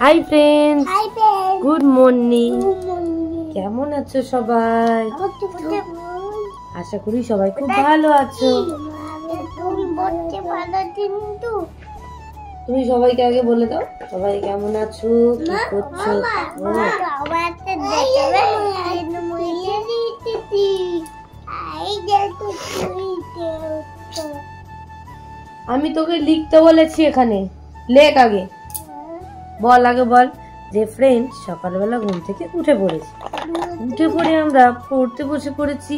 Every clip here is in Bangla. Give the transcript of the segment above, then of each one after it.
Hi friends, good morning. কেমন আছো সবাই? আশা করি সবাই খুব ভালো আছো। তুমি সবাইকে আগে বলে দাও, সবাই কেমন আছো, কি করছো? আমি তোকে লিখতে বলেছি, এখানে লেখ আগে। বল আগে বল যে ফ্রেন্ড সকালবেলা ঘুম থেকে উঠে পড়েছি, উঠে পড়ে আমরা পড়তে বসে পড়েছি।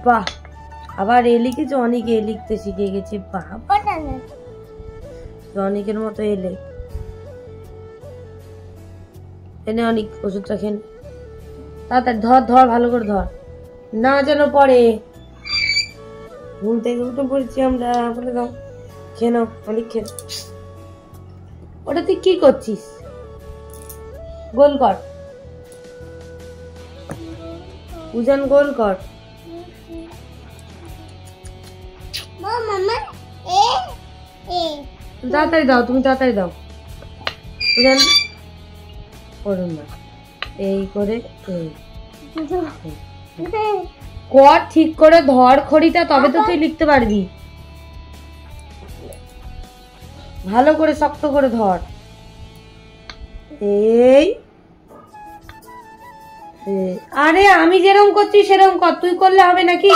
বাহ, আবার এ লিখেছে, অনেকে লিখতে শিখে গেছি। বাহ, অনেকের মতো এলে এনে অনেক ওষুধটা খেন তাড়াতাড়ি ধর ধর, ভালো করে ধর, না যেন পড়ে। ঘুম থেকে উঠে পড়েছি আমরা, বলে দাও খেয়ে নাও, অনেক খেয়ে। ওটা তুই কি করছিস? গোল কর, উজান গোল কর। তাড়াতাড়ি দাও, তুমি তাড়াতাড়ি দাও। উজান করুন না, এই করে কর, ঠিক করে ধর খড়িটা, তবে তো তুই লিখতে পারবি। ভালো করে শক্ত করে ধর। এই আরে আমি যেরকম করছি সেরকম কর, তুই করলে হবে নাকি?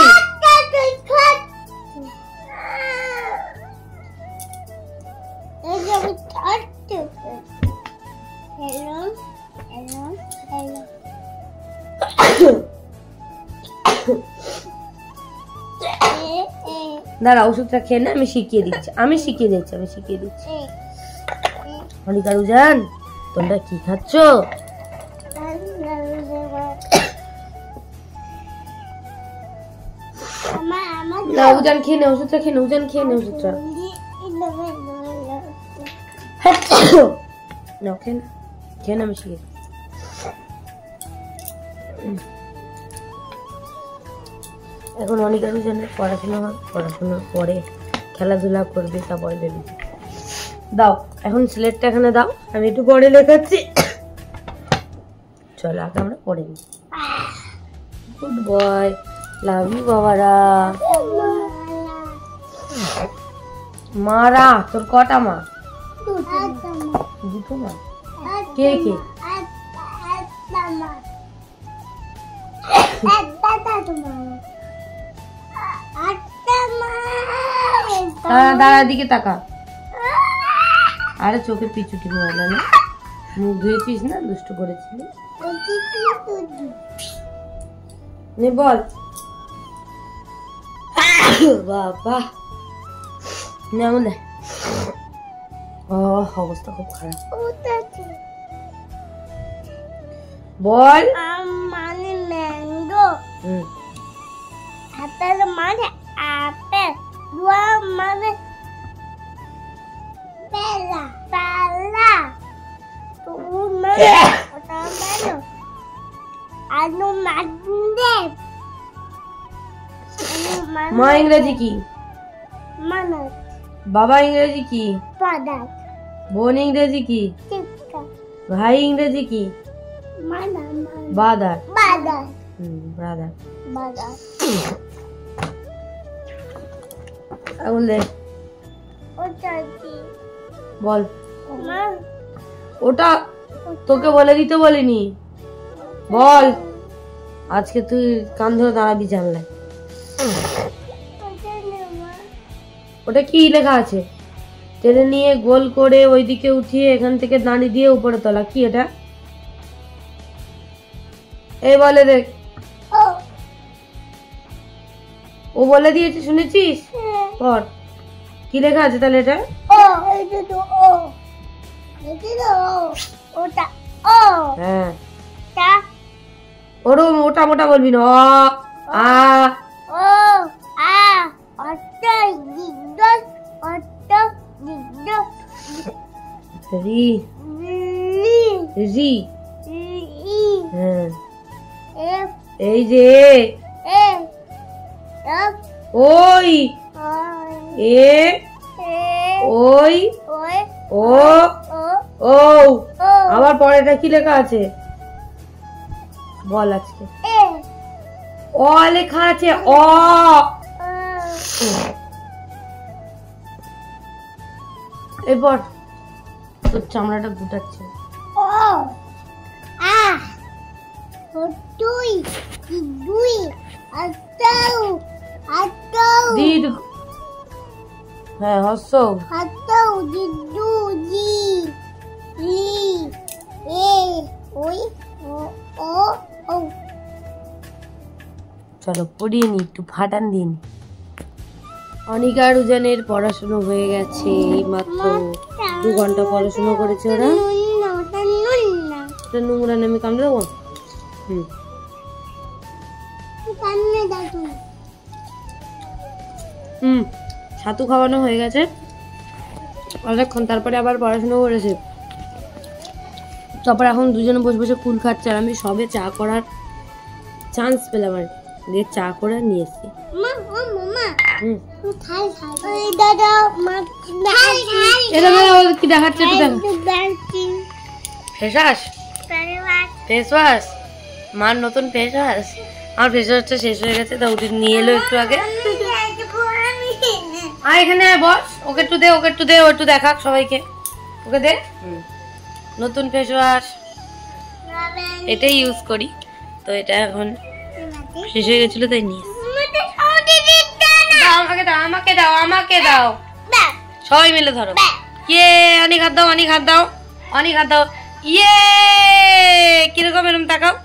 দাঁড়া, ওষুধটা খেয়ে না, আমি শিখিয়ে দিচ্ছি। অনিকা, উজান তোমরা কি খাচ্ছ? না, উজান খেয়ে নে ওষুধটা, খেয়ে নে উজান, খেয়ে নে ওষুধটা। না খেয়ে না, আমি শিখে। এখন অনিকার উজানের পড়াশোনার পরে খেলাধুলা করবে, তারপরে বেরোবে। দাও এখন স্লেটটা এখানে দাও, আমি একটু পরে লেখাচ্ছি। চলো আগে আমরা পড়ে নিই। গুড বয়, লাভ ইউ বাবারা। মারা, তোর কটা মা? দুটো মা। কে কে? দাঁড়া, দিকে তাকা। আরে চোখে পিছুটি মারলা না, মুখ ধুয়েছিস না, দুষ্টু করেছিলি। নে বল। বাবা নেমন দে, অবস্থা খুব খারাপ। বল। মানে ম্যাঙ্গো, আপেল মানে আপেল, দুয়া মানে পেলা, পেলা, তুমি ওটা বলো। আলু মানে মা ইংরেজি কি? মানত। বাবা ইংরেজি কি? ফাদার। বোন ইংরেজি কি? সিস্টার। ভাই ইংরেজি কি? ব্রাদার। ব্রাদার। ব্রাদার। ব্রাদার। বল। ওটা তোকে বলে দিতে বলিনি, বল। আজকে তুই কান ধরে দাঁড়াবি জানলায়। ওটা কি লেখা আছে? টেনে নিয়ে গোল করে ওইদিকে উঠিয়ে এখান থেকে দাঁড়িয়ে দিয়ে উপরে তোলা, কি এটা? এই বলে দেখ। ও বলে দিয়েছে, শুনেছিস? পড়, কি লেখা আছে তাহলে এটা? হ্যাঁ, ওরম মোটা মোটা বলবি না। রি রি, হ্যাঁ, এই যে ওই এ ওই ও ও আবার পরেটা কি লেখা আছে বল আজকে অ লেখা আছে অ এরপর তোর চামড়াটা গুটাচ্ছে হ্যাঁ হস্য চলো পড়িয়ে নি একটু ফাটান দিন অনিকা আর উজানের পড়াশুনো হয়ে গেছে এই মাত্র 2 ঘন্টা পড়াশুনো করেছে ওরা নোংরা নামে কামড়ে দেবো ছাতু খাওয়ানো হয়ে গেছে অনেকক্ষণ তারপরে আবার পড়াশুনো করেছে তারপর এখন দুজনে বসে বসে কুল খাচ্ছে আর আমি সবে চা করার চান্স পেলাম আর দিয়ে চা করে নিয়ে এসছি কি দেখাচ্ছে ফেস ওয়াশ মার নতুন ফেস ওয়াশ আমার ফেস ওয়াশটা শেষ হয়ে গেছে তা ওটি নিয়ে এলো একটু আগে আর এখানে বস ওকে একটু দে ও একটু দেখাক সবাইকে ওকে দে নতুন ফেস ওয়াশ এটাই ইউজ করি তো এটা এখন শেষ হয়ে গেছিল তাই নিয়ে আমাকে দাও সবাই মিলে ধরো ইয়ে অনেক হাত দাও ইয়ে কিরকম এরকম তাকাও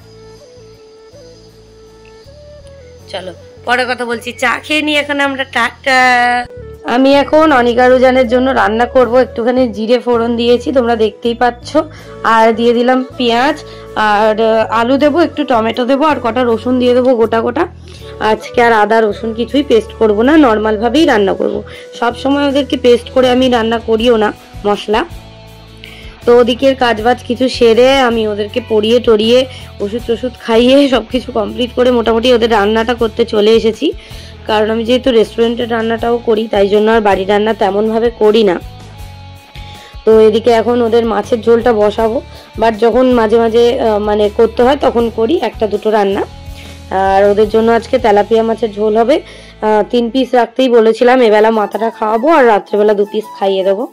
চলো পরে কথা বলছি চা খেয়ে নি এখন আমরা টাটা আমি এখন অনিকা রুজানের জন্য রান্না করব একটুখানি জিরে ফোড়ন দিয়েছি তোমরা দেখতেই পাচ্ছ আর দিয়ে দিলাম পেঁয়াজ আর আলু দেবো একটু টমেটো দেবো আর কটা রসুন দিয়ে দেবো গোটা গোটা আজকে আর আদা রসুন কিছুই পেস্ট করব না নর্মাল ভাবেই রান্না করব সব সময় ওদেরকে পেস্ট করে আমি রান্না করিও না মশলা তো ওদিকের কাজবাজ কিছু সেরে আমি ওদেরকে পড়িয়ে টড়িয়ে ওষুধ খাইয়ে সবকিছু কমপ্লিট করে মোটামুটি ওদের রান্নাটা করতে চলে এসেছি কারণ আমি যেহেতু রেস্টুরেন্টের রান্নাটাও করি তাই জন্য আর বাড়ির রান্না তেমনভাবে করি না তো এদিকে এখন ওদের মাছের ঝোলটা বসাবো বাট যখন মাঝে মাঝে মানে করতে হয় তখন করি একটা দুটো রান্না আর ওদের জন্য আজকে তেলাপিয়া মাছের ঝোল হবে 3 পিস রাখতেই বলেছিলাম এবেলা মাথাটা খাওয়াবো আর রাত্রেবেলা 2 পিস খাইয়ে দেবো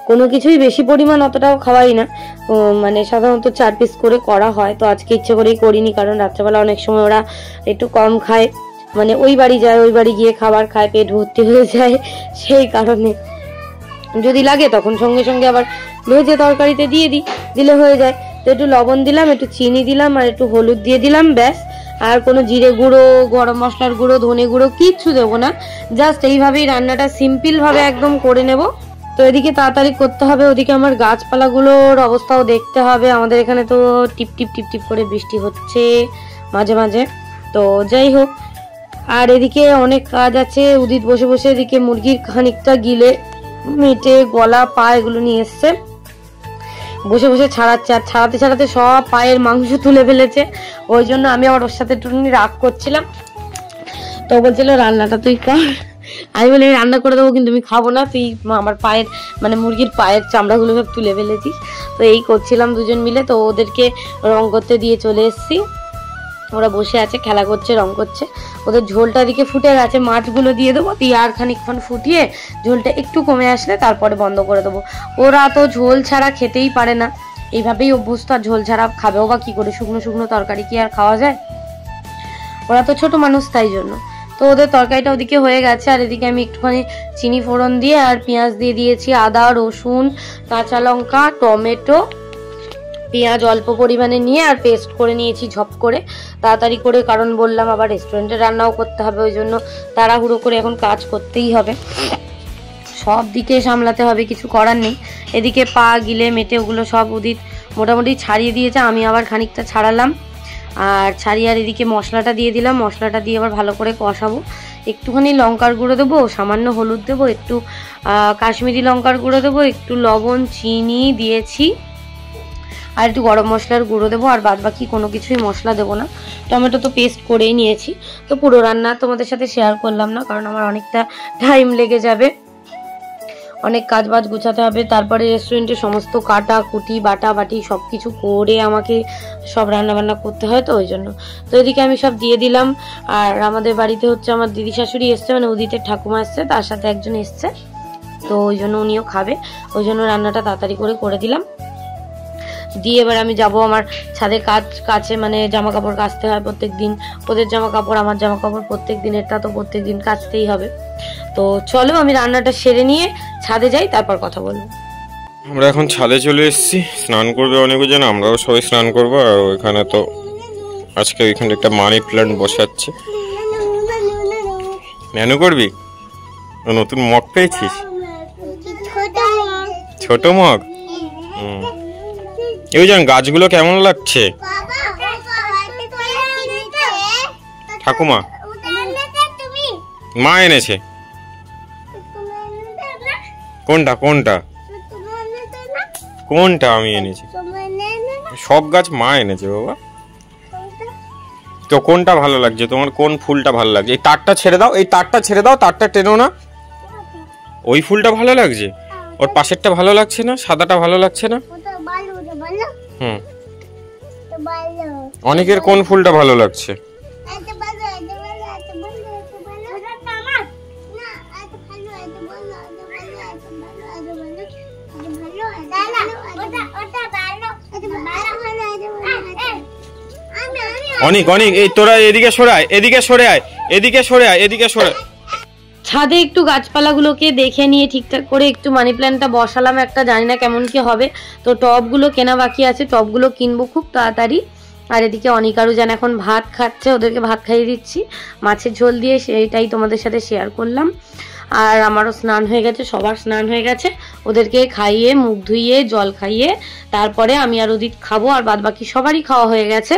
কোনো কিছুই বেশি পরিমাণ অতটাও খাওয়াই না মানে সাধারণত 4 পিস করে করা হয় তো আজকে ইচ্ছে করেই করিনি কারণ রাত্রেবেলা অনেক সময় ওরা একটু কম খায় মানে ওই বাড়ি যায় ওই বাড়ি গিয়ে খাবার খায় পেট ভর্তি হয়ে যায় সেই কারণে যদি লাগে তখন সঙ্গে সঙ্গে আবার ভেজে তরকারিতে দিয়ে দিলে হয়ে যায় তো একটু লবণ দিলাম একটু চিনি দিলাম আর একটু হলুদ দিয়ে দিলাম ব্যাস আর কোনো জিরে গুঁড়ো গরম মশলার গুঁড়ো ধনে গুঁড়ো কিচ্ছু দেবো না জাস্ট এইভাবেই রান্নাটা সিম্পল ভাবে একদম করে নেব তো এদিকে তাড়াতাড়ি করতে হবে ওদিকে আমার গাছপালাগুলোর অবস্থাও দেখতে হবে আমাদের এখানে তো টিপ টিপ টিপ টিপ করে বৃষ্টি হচ্ছে মাঝে মাঝে তো যাই হোক আর এদিকে অনেক কাজ আছে উদিত বসে বসে এদিকে মুরগির খানিকটা গিলে মেটে গলা পা এগুলো নিয়ে এসছে বসে বসে ছাড়াচ্ছে আর ছাড়াতে সব পায়ের মাংস তুলে ফেলেছে ওই জন্য আমি আবার ওর সাথে একটু রাগ করছিলাম তো বলছিল রান্নাটা তুই কর আমি বলি রান্না করে দেবো কিন্তু আমি খাবো না তুই আমার পায়ের মানে মুরগির পায়ের চামড়াগুলো সব তুলে ফেলেছিস তো এই করছিলাম দুজন মিলে তো ওদেরকে রং করতে দিয়ে চলে এসেছি ওরা বসে আছে খেলা করছে রং করছে ওদের ঝোলটা দিকে ফুটে গেছে মাছগুলো দিয়ে দেবো দিয়ে আর খানিকক্ষণ ফুটিয়ে ঝোলটা একটু কমে আসলে তারপরে বন্ধ করে দেবো ওরা তো ঝোল ছাড়া খেতেই পারে না এইভাবেই অভ্যস্ত আর ঝোল ছাড়া খাবেও বা কি করে শুকনো শুকনো তরকারি কি আর খাওয়া যায় ওরা তো ছোট মানুষ তাই জন্য তো ওদের তরকারিটা ওদিকে হয়ে গেছে আর এদিকে আমি একটুখানি চিনি ফোড়ন দিয়ে আর পেঁয়াজ দিয়ে দিয়েছি আদা রসুন কাঁচা লঙ্কা টমেটো পেঁয়াজ অল্প পরিমাণে নিয়ে আর পেস্ট করে নিয়েছি ঝপ করে তাড়াতাড়ি করে কারণ বললাম আবার রেস্টুরেন্টে রান্নাও করতে হবে ওই জন্য তাড়াহুড়ো করে এখন কাজ করতেই হবে সব দিকে সামলাতে হবে কিছু করার নেই এদিকে পা গিলে মেটে ওগুলো সব উদিত মোটামুটি ছাড়িয়ে দিয়েছে আমি আবার খানিকটা ছাড়ালাম আর ছাড়িয়ে আর এদিকে মশলাটা দিয়ে দিলাম মশলাটা দিয়ে আবার ভালো করে কষাবো একটুখানি লঙ্কার গুঁড়ো দেবো সামান্য হলুদ দেবো একটু কাশ্মীরি লঙ্কার গুঁড়ো দেবো একটু লবণ চিনি দিয়েছি আর একটু গরম মশলার গুঁড়ো দেবো আর বাদ বাকি কোনো কিছুই মশলা দেবো না টমেটো তো পেস্ট করেই নিয়েছি তো পুরো রান্না তোমাদের সাথে শেয়ার করলাম না কারণ আমার অনেকটা টাইম লেগে যাবে অনেক কাজ বাজ গুছাতে হবে, তারপরে রেস্টুরেন্টে সমস্ত কাটা কুটি বাটা বাটি সব কিছু করে আমাকে সব রান্নাবান্না করতে হয়, তো ওই জন্য তো এদিকে আমি সব দিয়ে দিলাম। আর আমাদের বাড়িতে হচ্ছে আমার দিদি শাশুড়ি এসছে, মানে উদিতের ঠাকুমা এসছে, তার সাথে একজন এসছে, তো ওই জন্য উনিও খাবে, ওই জন্য রান্নাটা তাড়াতাড়ি করে দিলাম। দিয়ে এবার আমি যাব আমার ছাদে কাছে, মানে জামা কাপড় কাচতে হয় প্রত্যেক দিন, ওদের জামা কাপড় আমার জামা কাপড় প্রত্যেক দিনেরটা তো প্রত্যেক দিন কাচতেই হবে। তো চলো আমি রান্নাটা সেরে নিয়ে ছাদে যাই, তারপর কথা বলবো। আমরা এখন ছাদে চলে এসেছি, স্নান করবে অনেকজন, আমরাও সবাই স্নান করবো। আর ওইখানে তো আজকে ওইখানে একটা মানি প্ল্যান্ট বসাচ্ছে। ন্যানো করবি? নতুন মগ পেয়েছিস? ছোট মগ। এই জান গাছগুলো কেমন লাগছে ঠাকুমা? মা এনেছে। কোনটা কোনটা কোনটা আমি এনেছি? সব গাছ মা এনেছে বাবা। তো কোনটা ভালো লাগছে তোমার? কোন ফুলটা ভালো লাগছে? এই তারটা ছেড়ে দাও, এই তারটা ছেড়ে দাও, তারটা টেনো না। ওই ফুলটা ভালো লাগছে, ওর পাশেরটা ভালো লাগছে না, সাদাটা ভালো লাগছে না। হুম, অনেকের কোন ফুলটা ভালো লাগছে? অনেক অনেক। এই তোরা এদিকে সরায়, এদিকে সরে আয়, এদিকে সরে আয়, এদিকে সরে। ছাদে একটু গাছপালাগুলোকে দেখে নিয়ে ঠিকঠাক করে একটু মানি প্ল্যান্টটা বসালাম একটা, জানি না কেমন কি হবে। তো টবগুলো কেনা বাকি আছে, টবগুলো কিনবো খুব তাড়াতাড়ি। আর এদিকে অনিকারু যেন এখন ভাত খাচ্ছে, ওদেরকে ভাত খাইয়ে দিচ্ছি মাছের ঝোল দিয়ে, সেইটাই তোমাদের সাথে শেয়ার করলাম। আর আমারও স্নান হয়ে গেছে, সবার স্নান হয়ে গেছে, ওদেরকে খাইয়ে মুখ ধুইয়ে জল খাইয়ে তারপরে আমি আর উদিত খাবো, আর বাদ বাকি সবারই খাওয়া হয়ে গেছে।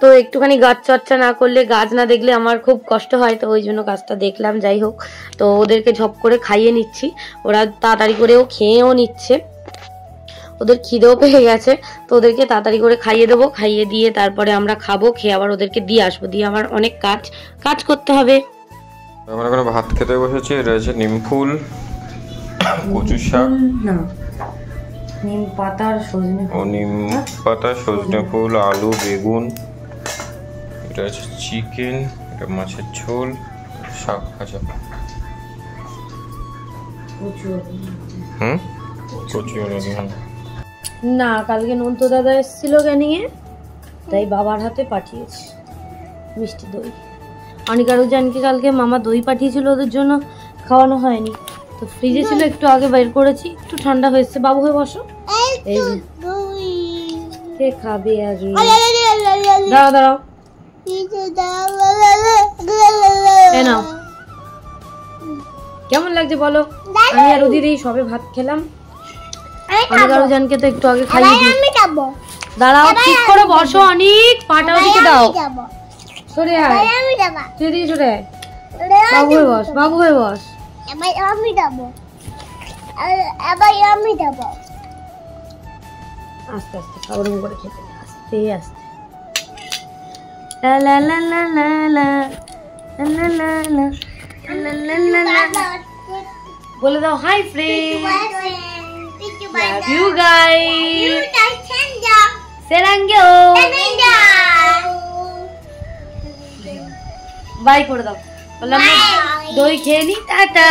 তো একটুখানি গাছ চর্চা না করলে, গাছ না দেখলে আমার খুব কষ্ট হয়, তো ওই জন্য গাছটা দেখলাম। যাই হোক, তো ওদেরকে ঝপ করে খাইয়ে নিচ্ছি, ওরা তাড়াতাড়ি করেও খেয়েও নিচ্ছে, ওদের খিদেও পেয়ে গেছে, তো ওদেরকে তাড়াতাড়ি করে খাইয়ে দেবো, খাইয়ে দিয়ে তারপরে আমরা খাবো, খেয়ে আবার ওদেরকে দিয়ে আসবো, দিয়ে আমার অনেক কাজ করতে হবে। আমরা এখন ভাত খেতে বসেছি। এটা হচ্ছে নিম ফুল, কচু শাক, না নিম পাতার সজনে, ও নিম পাতা, সজনে ফুল, আলু, বেগুন, এটা হচ্ছে চিকেন, এটা মাছের ঝোল, শাক ভাজা। কচু না, কালকে নন্ত দাদা এসেছিল ক্যানিংয়ে, তাই বাবার হাতে পাঠিয়েছি মিষ্টি দই। অনিকারু জানকে কালকে মামা দই পাঠিয়েছিল, ওদের জন্য খাওয়ানো হয়নি, তো ফ্রিজে ছিল, একটু আগে বের করেছি, একটু ঠান্ডা হয়েছে। বাবু হয়ে বসো, এই যে কে খাবে আগে? দাঁড়াও দাঁড়াও, নাও। কেমন লাগছে বলো? আমি আর উদির এই সবে ভাত খেলাম, অনিকারু জানকে তো একটু আগে খাইয়ে দিই। দাঁড়াও, ঠিক করে বসো, অনেক পাটা ওদিকে দাও, সরে আয়, তুই এদিকে সরে আয়, বাবু হয়ে বস, বাবু হয়ে বস। আস্তে আস্তে খাবার করে খেতে, আস্তে আস্তে। লা লা লা লা লা লা লা লা লা লা লা লা। বলে দাও hi friend, love you guys, serangyo, bye করে দাও, বললাম দই খেয়ে নি, টাটা।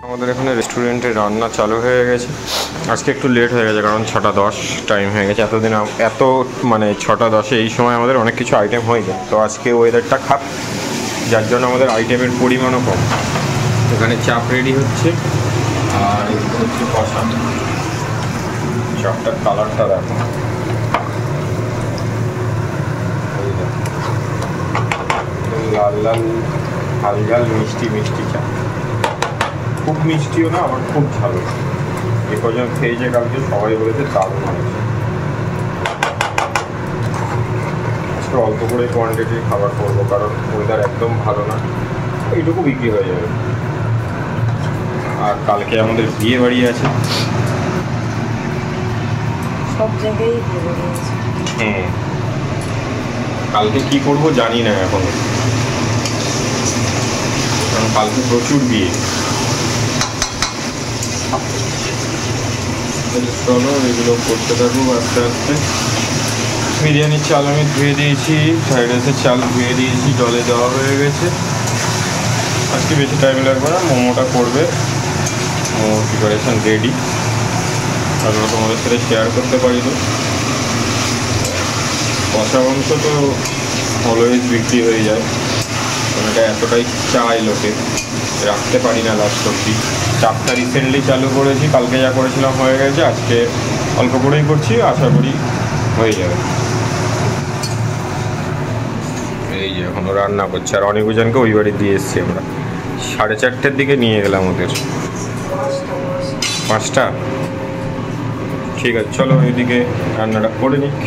আমাদের এখানে রেস্টুরেন্টে রান্না চালু হয়ে গেছে। আজকে একটু লেট হয়ে গেছে, কারণ 6:10 টাইম হয়ে গেছে। এতদিন এত মানে 6:10 এই সময় আমাদের অনেক কিছু আইটেম হয়ে যায়, তো আজকে ওয়েদারটা খারাপ, যার জন্য আমাদের আইটেমের পরিমাণও কম। এখানে চাপ রেডি হচ্ছে, আর এগুলো হচ্ছে কষা। চাপটার কালারটা দেখো, লাল লাল ঝাল ঝাল মিষ্টি মিষ্টি চা, খুব মিষ্টিও না আবার খুব ঝালও। এ পর্যন্ত খেয়েছে কালকে, সবাই বলেছে দারুণ হয়েছে। আজকে অল্প করে কোয়ান্টিটির খাবার করবো, কারণ ওয়েদার একদম ভালো না, এইটুকু বিক্রি হয়ে যাবে। আর কালকে আমাদের বিয়ে বাড়ি আছে, সব জায়গায় কালকে কি করব জানি না এখনো। কালকে প্রচুর বিয়ে। চলো এগুলো করতে থাকবো আস্তে আস্তে। বিরিয়ানির চাল আমি ধুয়ে দিয়েছি, ফ্রাইড রাইসের চাল ধুয়ে দিয়েছি, জলে দেওয়া হয়ে গেছে। আজকে বেশি টাইম লাগবে না, মোমোটা করবে, মোমোর প্রিপারেশান রেডি। তারপরে তোমাদের সাথে শেয়ার করতে পারি। তো কষা মাংস তো অলওয়েজ বিক্রি হয়ে যায়, এটা এতটাই চাই লোকে, রাখতে পারি না লাস্ট অব্দি। চাপটা রিসেন্টলি চালু করেছি, কালকে যা করেছিলাম হয়ে গেছে, আজকে অল্প করেই করছি, আশা করি হয়ে যাবে। এই যে এখনও রান্না করছে, আর অনেক জনকে ওই বাড়ি দিয়ে এসছি আমরা। 4:30টার দিকে নিয়ে গেলাম ওদের। 5টা? ঠিক আছে, চলো ওইদিকে রান্নাটা করে নিক।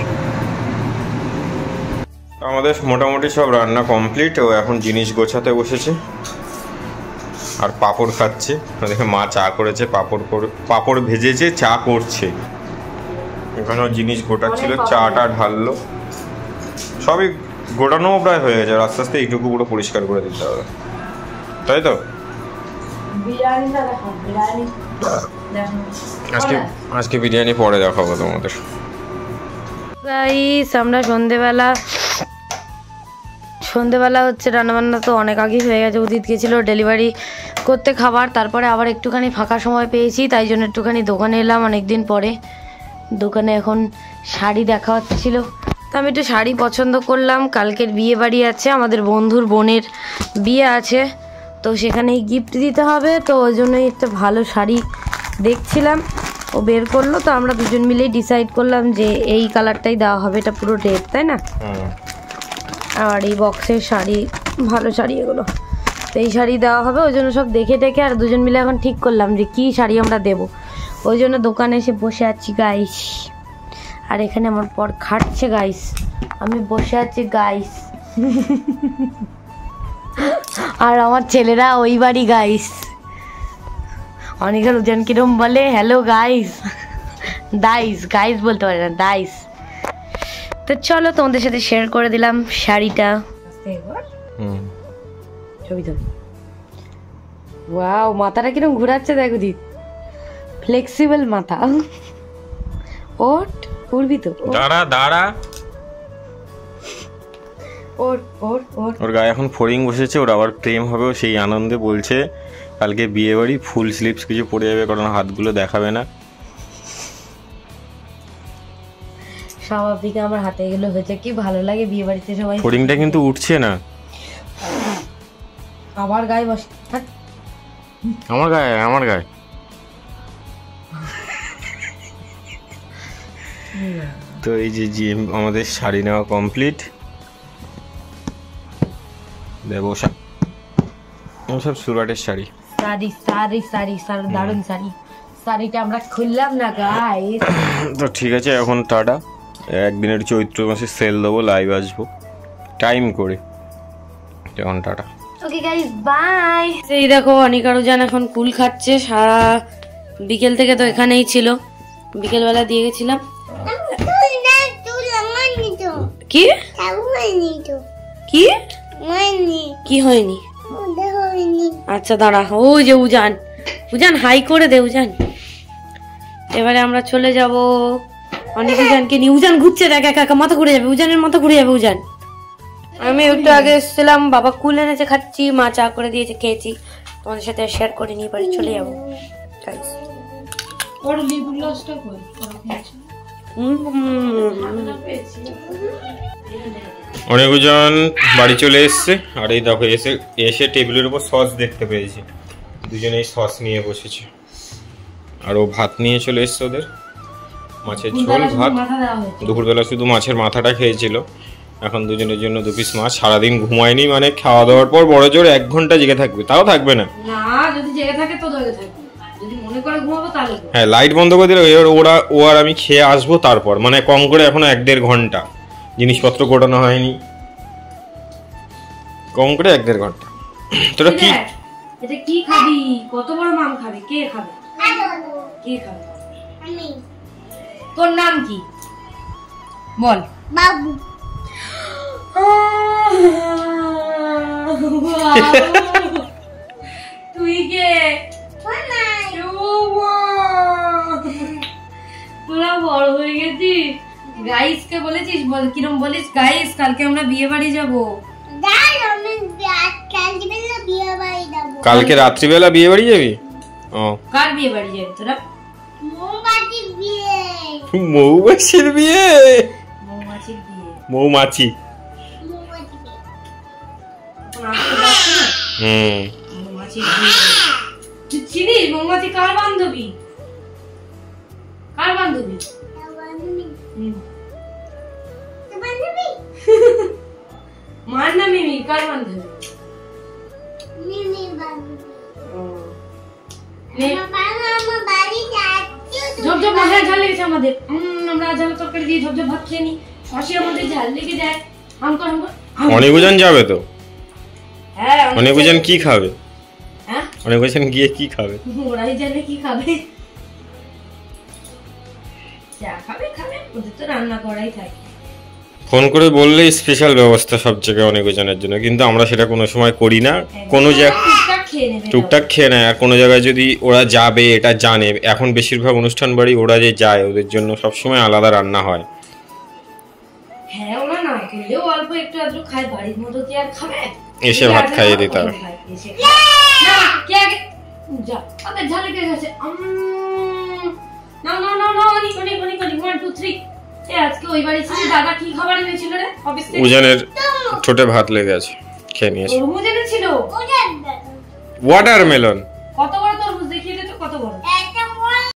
আমাদের মোটামুটি সব রান্না কমপ্লিট। ও এখন জিনিস গোছাতে বসেছে আর পাঁপড় খাচ্ছে। দেখে মা চা করেছে, পাঁপড় ভেজেছে, চা করছে। এখানেও জিনিস গোটাচ্ছিল, চাটা ঢাললো, সবই গোটানোও প্রায় হয়ে গেছে। আর আস্তে আস্তে এইটুকু পুরো পরিষ্কার করে দিতে হবে, তাই তো? আজকে বিরিয়ানি পরে দেখাবো তোমাদের। গাইস আমরা সন্ধেবেলা হচ্ছে রান্নাবান্না তো অনেক আগেই হয়ে গেছে। উদিত গেছিলো ডেলিভারি করতে খাবার, তারপরে আবার একটুখানি ফাঁকা সময় পেয়েছি, তাই জন্য একটুখানি দোকানে এলাম অনেকদিন পরে। দোকানে এখন শাড়ি দেখা হচ্ছিল, তো আমি একটু শাড়ি পছন্দ করলাম। কালকের বিয়ে বাড়ি আছে, আমাদের বন্ধুর বোনের বিয়ে আছে, তো সেখানেই গিফট দিতে হবে, তো ওই জন্যই একটা ভালো শাড়ি দেখছিলাম। ও বের করলো, তো আমরা দুজন মিলেই ডিসাইড করলাম যে এই কালারটাই দেওয়া হবে। এটা পুরো রেড, তাই না? আর এই বক্সের শাড়ি, ভালো শাড়ি এগুলো, তো এই শাড়ি দেওয়া হবে। ওই জন্য সব দেখে টেকে আর দুজন মিলে এখন ঠিক করলাম যে কী শাড়ি আমরা দেবো। ওই জন্য দোকানে এসে বসে আছি গাইস। আর এখানে আমার পর খাটছে গাইস, আমি বসে আছি গাইস। আর আমার ছেলেরা ওই বাড়ি গাইস। অনেকের ওজন কিরম বলে, হ্যালো গাইস, গাইস বলতে পারে না, দাইস। তো চলো তোমাদের সাথে শেয়ার করে দিলাম শাড়িটা। ছবি তো ওয়াও, মাথাটা কিরম ঘুরাচ্ছে দেখো দিদি, ফ্লেক্সিবল মাথা। ওট উড়বি তো, দাঁড়া ওর গায়ে এখন ফড়িং বসেছে, ওর আবার প্রেম হবে, সেই আনন্দে বলছে কালকে বিয়ে বাড়ি, ফুল স্লিভস কিছু পরে যাবে, কারণ হাতগুলো দেখাবে না। স্বাভাবিক, আমার হাতে এগুলো হয়েছে কি ভালো লাগে বিয়ে বাড়িতে সবাই। ফড়িংটা কিন্তু উঠছে না, আবার গায়ে বসে, আমার গায়ে। তো এই যে আমাদের শাড়ি নেওয়া কমপ্লিট। দেবো সব সুরাটের শাড়ি, দারুন শাড়ি। শাড়িটা আমরা খুললাম না গাইস। তো ঠিক আছে, এখন টাটা। একদিনের চৈত্র মাসে সেল দেবো, লাইভ আসবো টাইম করে, এখন টাটা। Okay guys, by. এই দেখো অনিকারুজান এখন কুল খাচ্ছে, সারা বিকেল থেকে তো এখানেই ছিল, বিকেলবেলা দিয়ে গেছিলাম। কি কি কি হয়নি? আচ্ছা দাঁড়া, ও যে উজান হাই করে দে উজান। এবারে আমরা চলে যাব অনেক উজানকে নিয়ে। উজান ঘুরছে, দেখ একা মাথা ঘুরে যাবে, উজানের মাথা ঘুরে যাবে উজান। আমি একটু আগে এসেছিলাম, বাবা কুল এনেছে, খাচ্ছি, মা চা করে দিয়েছে, খেয়েছি। তোমাদের সাথে শেয়ার করে নিয়ে বাড়ি চলে যাবো। অনেকজন বাড়ি চলে এসছে, আর এই দেখো এসে টেবিলের উপর সস দেখতে পেয়েছি, দুজনেই সস নিয়ে বসেছে। আর ও ভাত নিয়ে চলে এসছে, ওদের মাছের ঝোল ভাত। দুপুরবেলা শুধু মাছের মাথাটা খেয়েছিল, এখন দুজনের জন্য 2 পিস মাছ। সারাদিন ঘুমায়নি, মানে খাওয়া দাওয়ার পর বড় জোর 1 ঘন্টা জেগে থাকবে, তাও থাকবে না। হ্যাঁ, লাইট বন্ধ করে দিলে ও আর আমি খেয়ে আসবো, তারপর মানে কম করে এখনো 1-1.5 ঘন্টা জিনিসপত্র গোটানো হয়নি, কম করে 1-1.5 ঘন্টা। তোরা কি এটা কি খাবি? কত বড় মাম খাবে? কে খাবে? কে খাবে? আমি। তোর নাম কি বল? বাবু। বলেছিস? বল কিরম বলিস? গাইস কালকে আমরা বিয়ে বাড়ি যাবো। কালকে রাত্রিবেলা বিয়ে বাড়ি যাবি? ও কার বিয়ে বাড়ি যাবি তোরা? মৌমাছির বিয়ে। মৌমাছির বিয়ে। মৌমাছি। মৌমাছির বিয়ে। তুই চিনিস মৌমাছি কার বান্ধবী? কার বান্ধবী? মার না মিমি, কার বান্ধবী? ঝপঝপ মাথায় ঝাল লেগেছে আমাদের। আমরা ঝাল তরকারি দিয়ে ঝপঝপ ভাত খেয়ে নি, হাসি আমাদের ঝাল লেগে যায়। অনেকজন যাবে তো? হ্যাঁ অনেকজন কি খাবে? হ্যাঁ অনেকজন গিয়ে কি খাবে? ওরাই জানে কি খাবে। যা খাবে খাবে, ওদের তো রান্না করাই থাকে। ফোন করে বললে স্পেশাল ব্যবস্থা সব জায়গায় অনেকজনের জন্য, কিন্তু আমরা সেটা কোনো সময় করি না। কোনো জায়গায় টুকটাক খেয়ে নেয়, আর কোনো জায়গায় যদি ওরা যাবে এটা জানে, এখন বেশিরভাগ অনুষ্ঠান বাড়ি ওরা যে যায় ওদের জন্য সবসময় আলাদা রান্না হয়। হ্যাঁ ওরা না খেলেও অল্প একটু আধটু খায়, বাড়ির মতো কি আর খাবে? এসে ভাত খাইয়ে দিতে হবে। না কে আগে যা, তাদের ঝাল লেগে গেছে। না না না না, অনেক অনেক অনেক অনেক 1 2 3। আজকে ওই বাড়ি ছিল, দাদা কি খাবার এনেছিল রে অফিস থেকে? উজানের ঠোঁটে ভাত লেগে আছে, খেয়ে নিয়েছে। তরমুজ এনেছিল, ওয়াটারমেলন।